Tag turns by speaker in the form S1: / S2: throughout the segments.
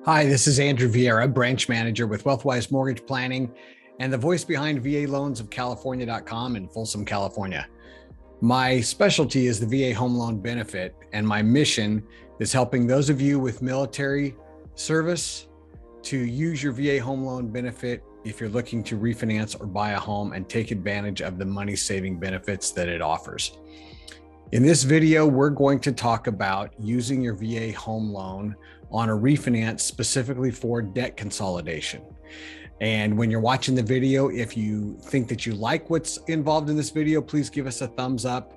S1: Hi, this is Andrew Vierra, branch manager with WealthWise Mortgage Planning and the voice behind VA Loans of California.com in Folsom, California. My specialty is the VA home loan benefit, and my mission is helping those of you with military service to use your VA home loan benefit if you're looking to refinance or buy a home and take advantage of the money-saving benefits that it offers. In this video, we're going to talk about using your VA home loan on a refinance specifically for debt consolidation. And when you're watching the video, if you think that you like what's involved in this video, please give us a thumbs up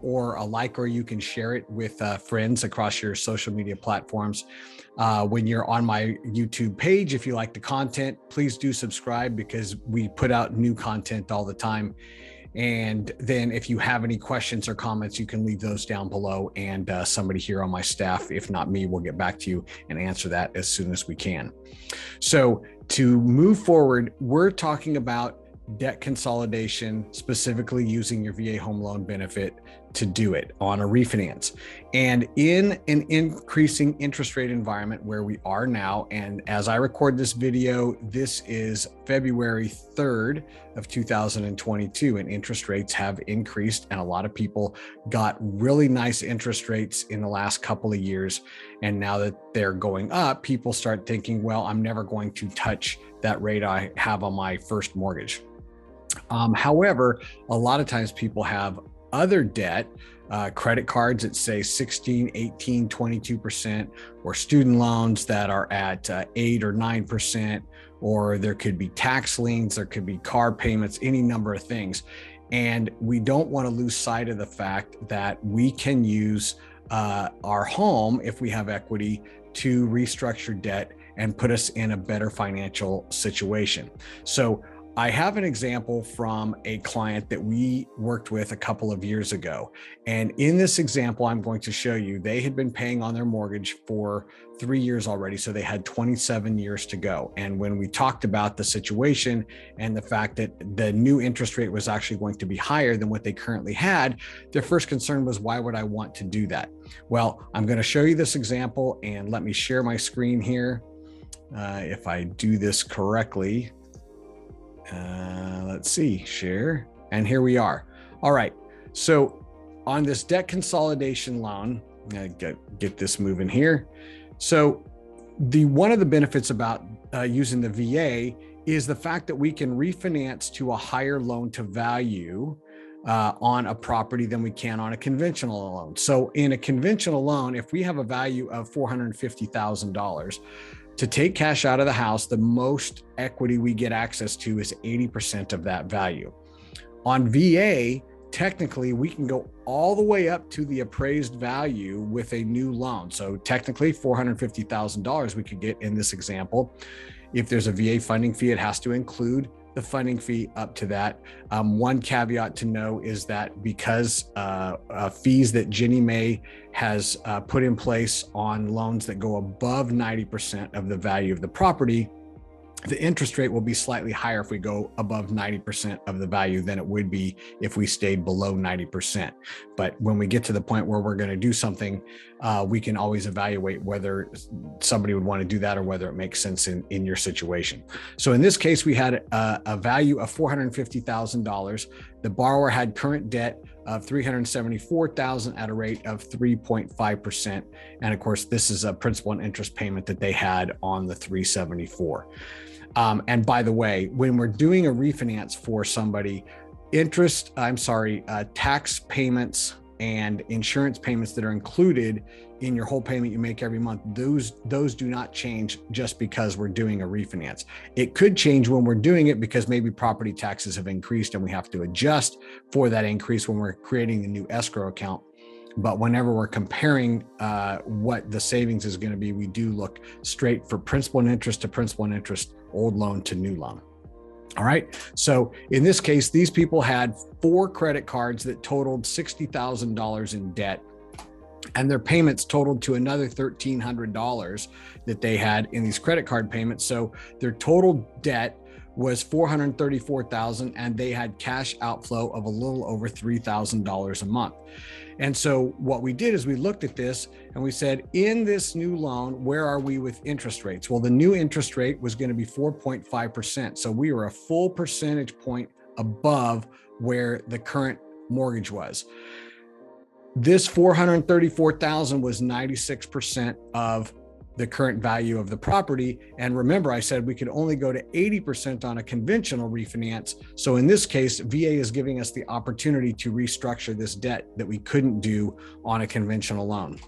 S1: or a like, or you can share it with friends across your social media platforms. When you're on my YouTube page, if you like the content, please do subscribe because we put out new content all the time. And then if you have any questions or comments, you can leave those down below, and somebody here on my staff, if not me, will get back to you and answer that as soon as we can. So to move forward, we're talking about debt consolidation, specifically using your VA home loan benefit to do it on a refinance. And in an increasing interest rate environment where we are now, and as I record this video, this is February 3rd of 2022, and interest rates have increased, and a lot of people got really nice interest rates in the last couple of years. And now that they're going up, people start thinking, well, I'm never going to touch that rate I have on my first mortgage. However, a lot of times people have other debt, credit cards that say 16, 18, 22%, or student loans that are at 8 or 9%, or there could be tax liens, there could be car payments, any number of things. And we don't want to lose sight of the fact that we can use our home, if we have equity, to restructure debt and put us in a better financial situation. So I have an example from a client that we worked with a couple of years ago. And in this example, I'm going to show you, they had been paying on their mortgage for 3 years already. So they had 27 years to go. And when we talked about the situation and the fact that the new interest rate was actually going to be higher than what they currently had, their first concern was, why would I want to do that? Well, I'm going to show you this example, and let me share my screen here. If I do this correctly. Let's see, share, and here we are. All right, so on this debt consolidation loan, get this moving here. So one of the benefits about using the VA is the fact that we can refinance to a higher loan to value on a property than we can on a conventional loan. So in a conventional loan, if we have a value of $450,000, to take cash out of the house, the most equity we get access to is 80% of that value. On VA, technically, we can go all the way up to the appraised value with a new loan. So technically, $450,000 we could get in this example. If there's a VA funding fee, it has to include the funding fee up to that. One caveat to know is that because fees that Ginnie Mae has put in place on loans that go above 90% of the value of the property, the interest rate will be slightly higher if we go above 90% of the value than it would be if we stayed below 90%. But when we get to the point where we're going to do something, we can always evaluate whether somebody would want to do that or whether it makes sense in your situation. So in this case, we had a value of $450,000. The borrower had current debt of $374,000 at a rate of 3.5%. And of course, this is a principal and interest payment that they had on the $374,000. And by the way, when we're doing a refinance for somebody, tax payments and insurance payments that are included in your whole payment you make every month, those do not change just because we're doing a refinance. It could change when we're doing it because maybe property taxes have increased and we have to adjust for that increase when we're creating the new escrow account. But whenever we're comparing what the savings is going to be, we do look straight for principal and interest to principal and interest, old loan to new loan. All right. So in this case, these people had 4 credit cards that totaled $60,000 in debt, and their payments totaled to another $1,300 that they had in these credit card payments. So their total debt was $434,000, and they had cash outflow of a little over $3,000 a month. And so what we did is we looked at this and we said, in this new loan, where are we with interest rates? Well, the new interest rate was going to be 4.5%. So we were a full percentage point above where the current mortgage was. This $434,000 was 96% of the current value of the property. And remember, I said we could only go to 80% on a conventional refinance. So in this case, VA is giving us the opportunity to restructure this debt that we couldn't do on a conventional loan.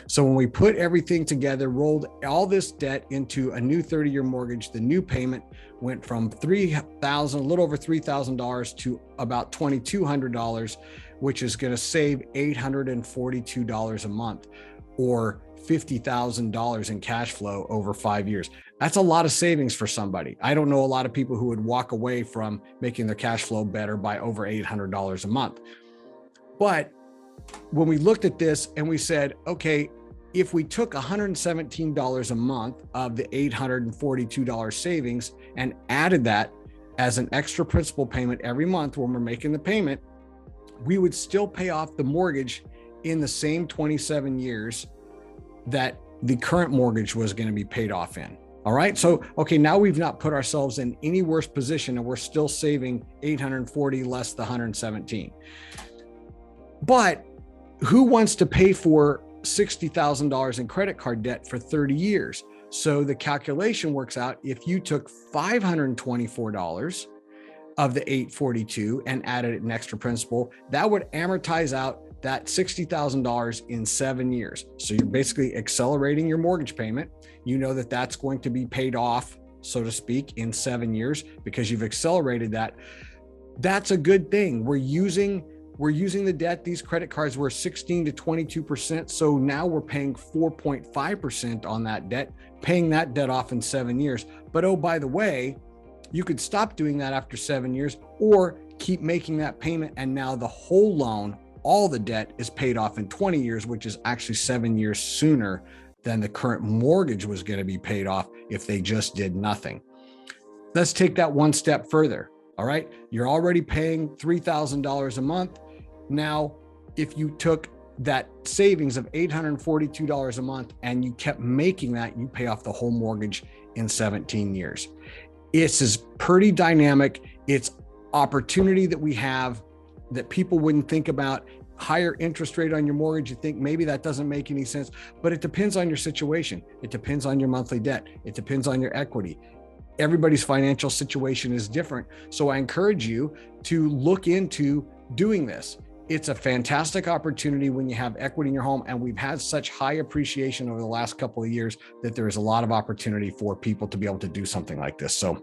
S1: So when we put everything together, rolled all this debt into a new 30-year mortgage, the new payment went from $3,000, a little over $3,000 to about $2,200, which is going to save $842 a month, or $50,000 in cash flow over 5 years. That's a lot of savings for somebody. I don't know a lot of people who would walk away from making their cash flow better by over $800 a month. But when we looked at this and we said, okay, if we took $117 a month of the $842 savings and added that as an extra principal payment every month when we're making the payment, we would still pay off the mortgage in the same 27 years that the current mortgage was going to be paid off in. All right. So, okay, now we've not put ourselves in any worse position and we're still saving 840 less the 117. But who wants to pay for $60,000 in credit card debt for 30 years? So the calculation works out, if you took $524 of the 842 and added an extra principal, that would amortize out that $60,000 in 7 years. So you're basically accelerating your mortgage payment. You know that that's going to be paid off, so to speak, in 7 years because you've accelerated that. That's a good thing. We're using the debt. These credit cards were 16 to 22%. So now we're paying 4.5% on that debt, paying that debt off in 7 years. But oh, by the way, you could stop doing that after 7 years or keep making that payment. And now the whole loan, all the debt, is paid off in 20 years, which is actually 7 years sooner than the current mortgage was going to be paid off if they just did nothing. Let's take that one step further. All right. You're already paying $3,000 a month. Now, if you took that savings of $842 a month and you kept making that, you pay off the whole mortgage in 17 years. This is pretty dynamic. It's opportunity that we have that people wouldn't think about. Higher interest rate on your mortgage, you think maybe that doesn't make any sense, but it depends on your situation. It depends on your monthly debt. It depends on your equity. Everybody's financial situation is different. So I encourage you to look into doing this. It's a fantastic opportunity when you have equity in your home, and we've had such high appreciation over the last couple of years that there is a lot of opportunity for people to be able to do something like this. So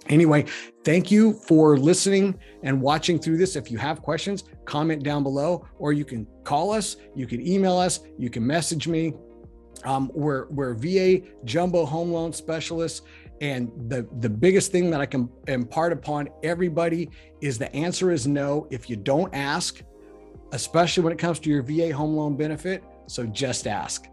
S1: anyway, thank you for listening and watching through this. If you have questions, comment down below, or you can call us, you can email us, you can message me. We're VA jumbo home loan specialists. And the biggest thing that I can impart upon everybody is the answer is no if you don't ask, especially when it comes to your VA home loan benefit. So just ask.